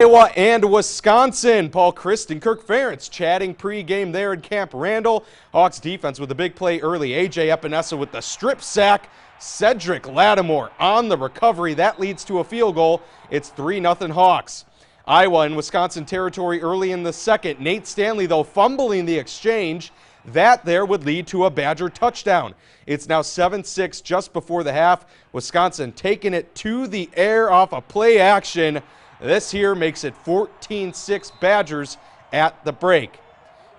Iowa and Wisconsin. Paul Christ and Kirk Ferentz chatting pregame there at Camp Randall. Hawks defense with a big play early. A.J. Epinesa with the strip sack. Cedric Lattimore on the recovery. That leads to a field goal. It's 3-0 Hawks. Iowa in Wisconsin territory early in the second. Nate Stanley, though, fumbling the exchange. That there would lead to a Badger touchdown. It's now 7-6 just before the half. Wisconsin taking it to the air off a play action. This here makes it 14-6 Badgers at the break.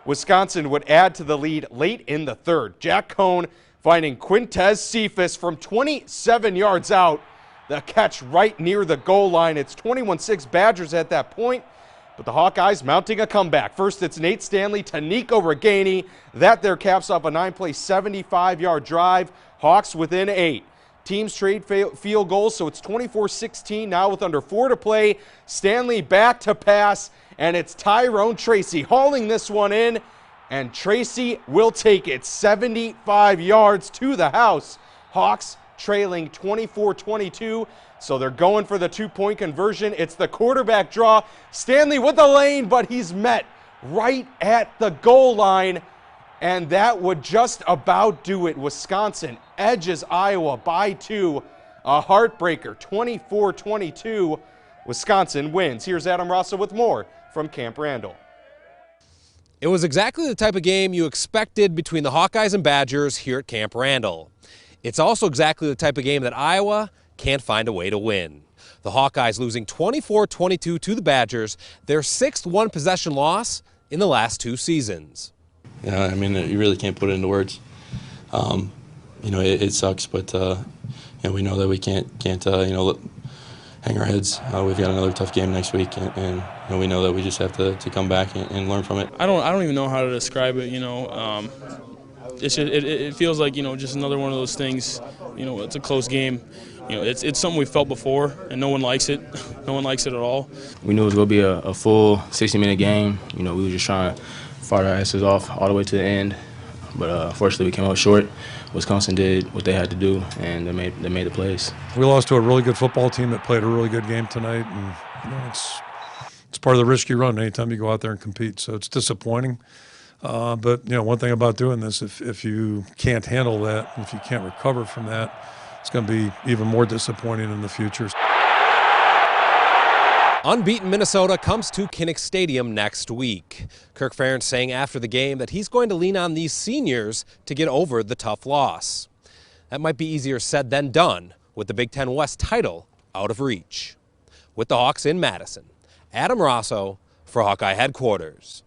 Wisconsin would add to the lead late in the third. Jack Cohn finding Quintez Cephas from 27 yards out. The catch right near the goal line. It's 21-6 Badgers at that point, but the Hawkeyes mounting a comeback. First, it's Nate Stanley to Nico Reganey. That there caps off a 9-play, 75-yard drive. Hawks within 8. Teams trade field goals, so it's 24-16 now with under 4 to play. Stanley back to pass, and it's Tyrone Tracy hauling this one in, and Tracy will take it 75 yards to the house. Hawks trailing 24-22, so they're going for the 2-point conversion. It's the quarterback draw. Stanley with the lane, but he's met right at the goal line. And that would just about do it. Wisconsin edges Iowa by 2. A heartbreaker, 24-22. Wisconsin wins. Here's Adam Rosso with more from Camp Randall. It was exactly the type of game you expected between the Hawkeyes and Badgers here at Camp Randall. It's also exactly the type of game that Iowa can't find a way to win. The Hawkeyes losing 24-22 to the Badgers, their 6th one-possession loss in the last 2 seasons. Yeah, I mean, you really can't put it into words. It sucks, but we know that we can't hang our heads. We've got another tough game next week, and we know that we just have to come back and learn from it. I don't even know how to describe it. It feels like just another one of those things. It's a close game. It's something we felt before, and no one likes it. No one likes it at all. We knew it was going to be a full 60-minute game. We were just trying to fight our asses off all the way to the end, but unfortunately we came out short. Wisconsin did what they had to do, and they made the plays. We lost to a really good football team that played a really good game tonight, and it's part of the risky run anytime you go out there and compete. So it's disappointing, but one thing about doing this, if you can't handle that, if you can't recover from that, it's going to be even more disappointing in the future. Unbeaten Minnesota comes to Kinnick Stadium next week. Kirk Ferentz saying after the game that he's going to lean on these seniors to get over the tough loss. That might be easier said than done with the Big Ten West title out of reach. With the Hawks in Madison, Adam Rosso for Hawkeye Headquarters.